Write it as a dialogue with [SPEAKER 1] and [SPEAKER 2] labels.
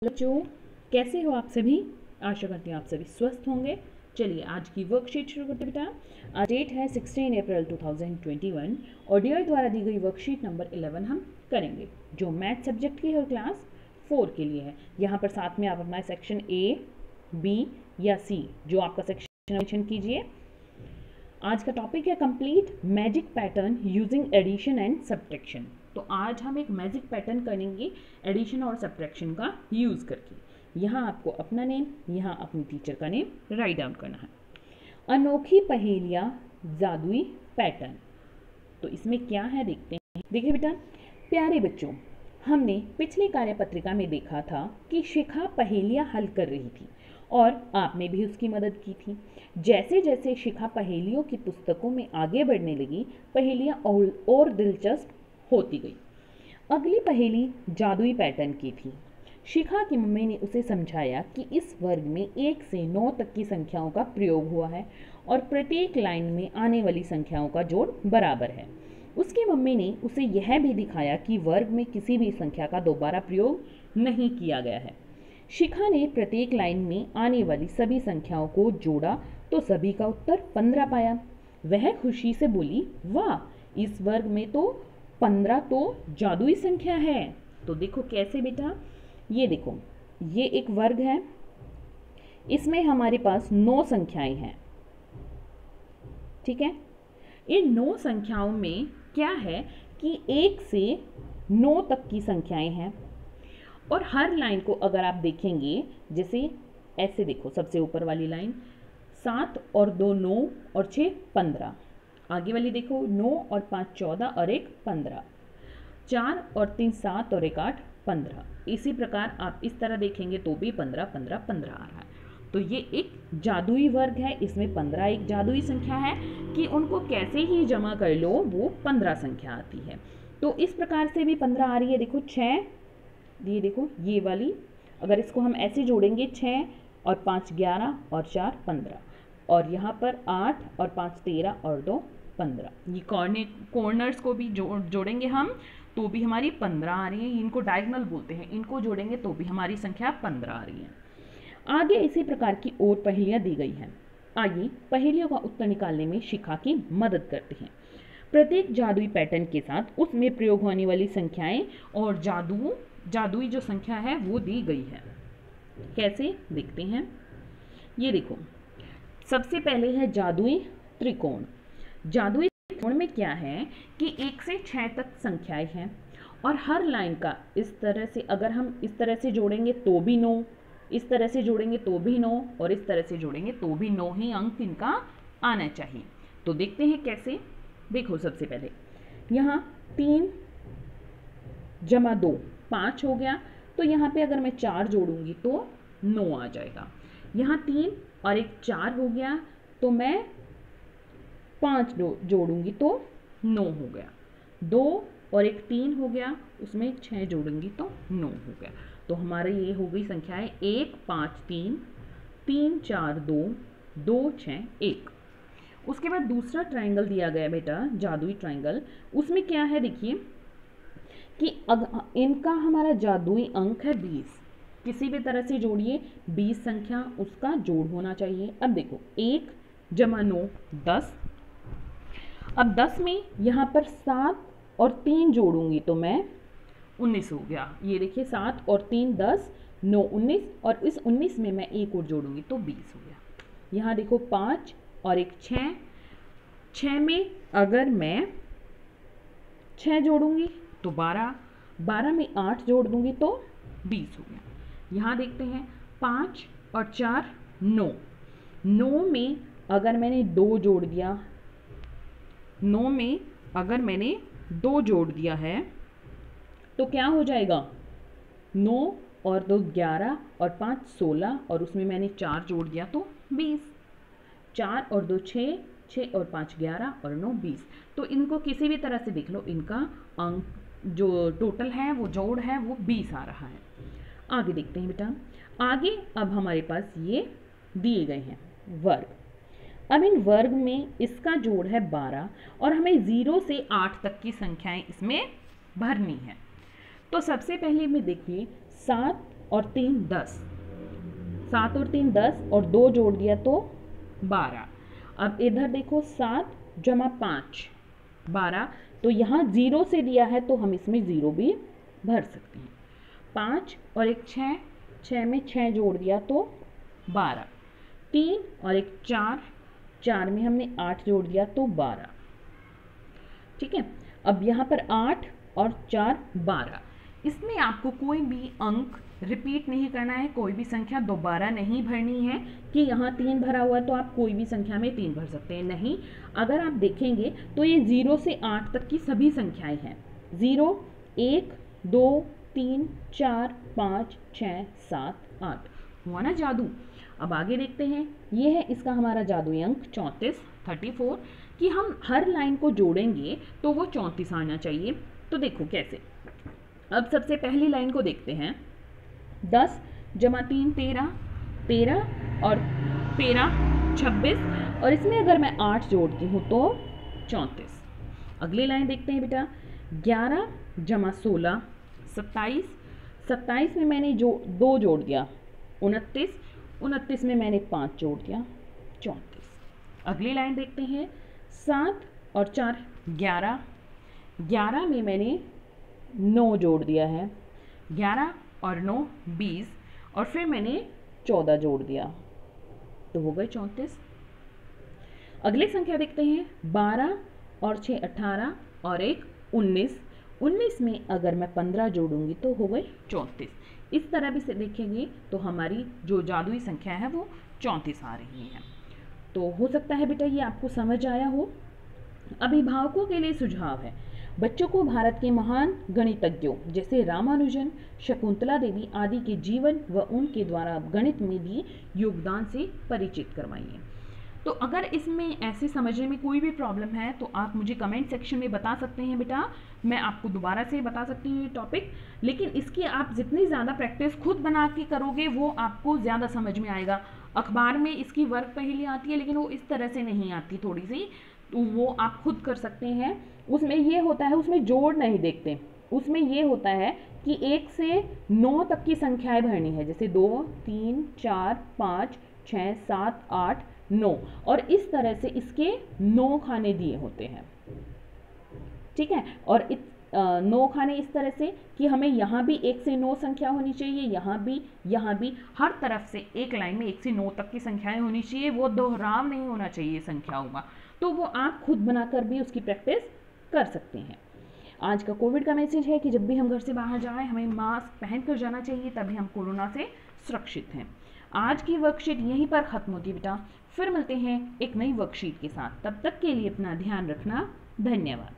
[SPEAKER 1] बच्चों, कैसे हो आप सभी। आशा करती हूँ आप सभी स्वस्थ होंगे। चलिए आज की वर्कशीट शुरू करते बेटा। आज डेट है 16 अप्रैल 2021 और डियर द्वारा दी गई वर्कशीट नंबर 11 हम करेंगे जो मैथ सब्जेक्ट की है और क्लास 4 के लिए है। यहाँ पर साथ में आप अपना सेक्शन ए, बी या सी जो आपका सेक्शन मेंशन कीजिए। आज का टॉपिक है complete magic pattern using addition and subtraction. तो आज हम एक मैजिक पैटर्न करेंगे एडिशन और सब्ट्रैक्शन का यूज़ करके। यहाँ आपको अपना नेम, यहाँ अपनी टीचर का नेम राइट डाउन करना है। अनोखी पहेलियाँ जादुई पैटर्न। तो इसमें क्या है देखते हैं। देखिए बेटा प्यारे बच्चों, हमने पिछली कार्यपत्रिका में देखा था कि शिखा पहेलियाँ हल कर रही थी और आपने भी उसकी मदद की थी। जैसे जैसे शिखा पहेलियों की पुस्तकों में आगे बढ़ने लगी, पहेलियाँ और दिलचस्प होती गई। अगली पहेली जादुई पैटर्न की थी। शिखा की मम्मी ने उसे समझाया कि इस वर्ग में 1 से 9 तक की संख्याओं का प्रयोग हुआ है और प्रत्येक लाइन में आने वाली संख्याओं का जोड़ बराबर है। उसकी मम्मी ने उसे यह भी दिखाया कि वर्ग में किसी भी संख्या का दोबारा प्रयोग नहीं किया गया है। शिखा ने प्रत्येक लाइन में आने वाली सभी संख्याओं को जोड़ा तो सभी का उत्तर 15 पाया। वह खुशी से बोली, वाह, इस वर्ग में तो 15 तो जादुई संख्या है। तो देखो कैसे बेटा, ये देखो, ये एक वर्ग है, इसमें हमारे पास 9 संख्याएं हैं। ठीक है, इन 9 संख्याओं में क्या है कि 1 से 9 तक की संख्याएं हैं और हर लाइन को अगर आप देखेंगे, जैसे ऐसे देखो, सबसे ऊपर वाली लाइन 7 और 2 9 और 6 15। आगे वाली देखो 9 और 5 14 और 1 15, 4 और 3 7 और 1 8 15। इसी प्रकार आप इस तरह देखेंगे तो भी 15 15 15 आ रहा है। तो ये एक जादुई वर्ग है, इसमें 15 एक जादुई संख्या है कि उनको कैसे ही जमा कर लो वो 15 संख्या आती है। तो इस प्रकार से भी 15 आ रही है। देखो 6, ये देखो ये वाली, अगर इसको हम ऐसे जोड़ेंगे 6 और 5 11 और 4 15, और यहाँ पर 8 और 5 13 और 2 15। ये कॉर्नर्स को भी जोड़ेंगे हम तो भी हमारी 15 आ रही है। इनको डायगोनल बोलते हैं, इनको जोड़ेंगे तो भी हमारी संख्या 15 आ रही है। आगे इसी प्रकार की और पहेलियाँ दी गई हैं। आइए पहेलियों का उत्तर निकालने में शिखा की मदद करते हैं। प्रत्येक जादुई पैटर्न के साथ उसमें प्रयोग होने वाली संख्याएं और जादुई जो संख्या है वो दी गई है। कैसे देखते हैं, ये देखो, सबसे पहले है जादुई त्रिकोण। जादुई त्रिकोण में क्या है कि 1 से 6 तक संख्याएं हैं और हर लाइन का इस तरह से, अगर हम इस तरह से जोड़ेंगे तो भी 9, इस तरह से जोड़ेंगे तो भी 9 और इस तरह से जोड़ेंगे तो भी 9 ही अंक इनका आना चाहिए। तो देखते हैं कैसे। देखो सबसे पहले यहाँ 3 जमा 2 5 हो गया, तो यहाँ पे अगर मैं 4 जोड़ूंगी तो 9 आ जाएगा। यहाँ 3 और 1 4 हो गया, तो मैं 5 जोड़ूंगी तो 9 हो गया। 2 और 1 3 हो गया, उसमें 6 जोड़ूंगी तो 9 हो गया। तो हमारी ये हो गई संख्याएं 1 5 3 3 4 2 2 6 1। उसके बाद दूसरा ट्रायंगल दिया गया बेटा, जादुई ट्रायंगल। उसमें क्या है देखिए कि इनका हमारा जादुई अंक है 20। किसी भी तरह से जोड़िए, 20 संख्या उसका जोड़ होना चाहिए। अब देखो 1 जमा 9 10। अब 10 में यहाँ पर 7 और 3 जोड़ूंगी तो मैं 19 हो गया। ये देखिए 7 और 3 10 9 19, और इस 19 में मैं 1 और जोड़ूंगी तो 20 हो गया। यहाँ देखो 5 और 1 6, 6 में अगर मैं 6 जोड़ूंगी तो 12, 12 में 8 जोड़ दूंगी तो 20 हो गया। यहाँ देखते हैं 5 और 4 9, 9 में अगर मैंने 2 जोड़ दिया, 9 में अगर मैंने 2 जोड़ दिया है तो क्या हो जाएगा, 9 और 2 11 और 5 16, और उसमें मैंने 4 जोड़ दिया तो 20। 4 और 2 6, 6 और 5 11 और 9 20। तो इनको किसी भी तरह से देख लो, इनका अंक जो टोटल है वो जोड़ है वो 20 आ रहा है। आगे देखते हैं बेटा। आगे अब हमारे पास ये दिए गए हैं वर्ग। अब इन वर्ग में इसका जोड़ है 12 और हमें 0 से 8 तक की संख्याएं इसमें भरनी है। तो सबसे पहले में देखिए 7 और 3 10, 7 और 3 10 और 2 जोड़ दिया तो 12। अब इधर देखो 7 जमा 5 12, तो यहाँ 0 से दिया है तो हम इसमें 0 भी भर सकते हैं। 5 और एक 6, 6 में 6 जोड़ दिया तो 12। 3 और एक 4, 4 में हमने 8 जोड़ दिया तो 12। ठीक है, अब यहाँ पर 8 और 4 12। इसमें आपको कोई भी अंक रिपीट नहीं करना है, कोई भी संख्या दोबारा नहीं भरनी है कि यहाँ 3 भरा हुआ है तो आप कोई भी संख्या में 3 भर सकते हैं, नहीं। अगर आप देखेंगे तो ये 0 से 8 तक की सभी संख्याएं हैं। 0 1 2 3 4 5 6 7 8, हुआ ना जादू। अब आगे देखते हैं, ये है इसका हमारा जादुई अंक 34 कि हम हर लाइन को जोड़ेंगे तो वो 34 आना चाहिए। तो देखो कैसे। अब सबसे पहली लाइन को देखते हैं। 10 जमा 3 13, 13 और 13 26, और इसमें अगर मैं 8 जोड़ती हूँ तो 34। अगली लाइन देखते हैं बेटा। 11 जमा 16 27, 27 में मैंने 2 जोड़ दिया 29, 29 में मैंने 5 जोड़ दिया 34। अगली लाइन देखते हैं। 7 और 4 11, 11 में मैंने 9 जोड़ दिया है, 11 और 9 20, और फिर मैंने 14 जोड़ दिया तो हो गए 34। अगली संख्या देखते हैं। 12 और 6 18 और एक 19, 19 में अगर मैं 15 जोड़ूंगी तो हो गए 34। इस तरह भी से देखेंगे तो हमारी जो जादुई संख्या है वो 34 आ रही है। तो हो सकता है बेटा ये आपको समझ आया हो। अभिभावकों के लिए सुझाव है, बच्चों को भारत के महान गणितज्ञों जैसे रामानुजन, शकुंतला देवी आदि के जीवन व उनके द्वारा गणित में दिए योगदान से परिचित करवाइए। तो अगर इसमें ऐसे समझने में कोई भी प्रॉब्लम है तो आप मुझे कमेंट सेक्शन में बता सकते हैं बेटा, मैं आपको दोबारा से बता सकती हूँ ये टॉपिक। लेकिन इसकी आप जितनी ज़्यादा प्रैक्टिस खुद बना के करोगे वो आपको ज़्यादा समझ में आएगा। अखबार में इसकी वर्क पहेली आती है लेकिन वो इस तरह से नहीं आती थोड़ी सी, तो वो आप खुद कर सकते हैं। उसमें ये होता है, उसमें जोड़ नहीं देखते, उसमें ये होता है कि 1 से 9 तक की संख्याएं भरनी है, जैसे 2 3 4 5 6 7 8 9, और इस तरह से इसके 9 खाने दिए होते हैं। ठीक है, और 9 खाने इस तरह से कि हमें यहाँ भी 1 से 9 संख्या होनी चाहिए, यहाँ भी हर तरफ से एक लाइन में 1 से 9 तक की संख्याएं होनी चाहिए, वो दोहराव नहीं होना चाहिए संख्याओं का। तो वो आप खुद बनाकर भी उसकी प्रैक्टिस कर सकते हैं। आज का कोविड का मैसेज है कि जब भी हम घर से बाहर जाएं हमें मास्क पहन कर जाना चाहिए, तभी हम कोरोना से सुरक्षित हैं। आज की वर्कशीट यहीं पर खत्म होती है बेटा, फिर मिलते हैं एक नई वर्कशीट के साथ। तब तक के लिए अपना ध्यान रखना, धन्यवाद।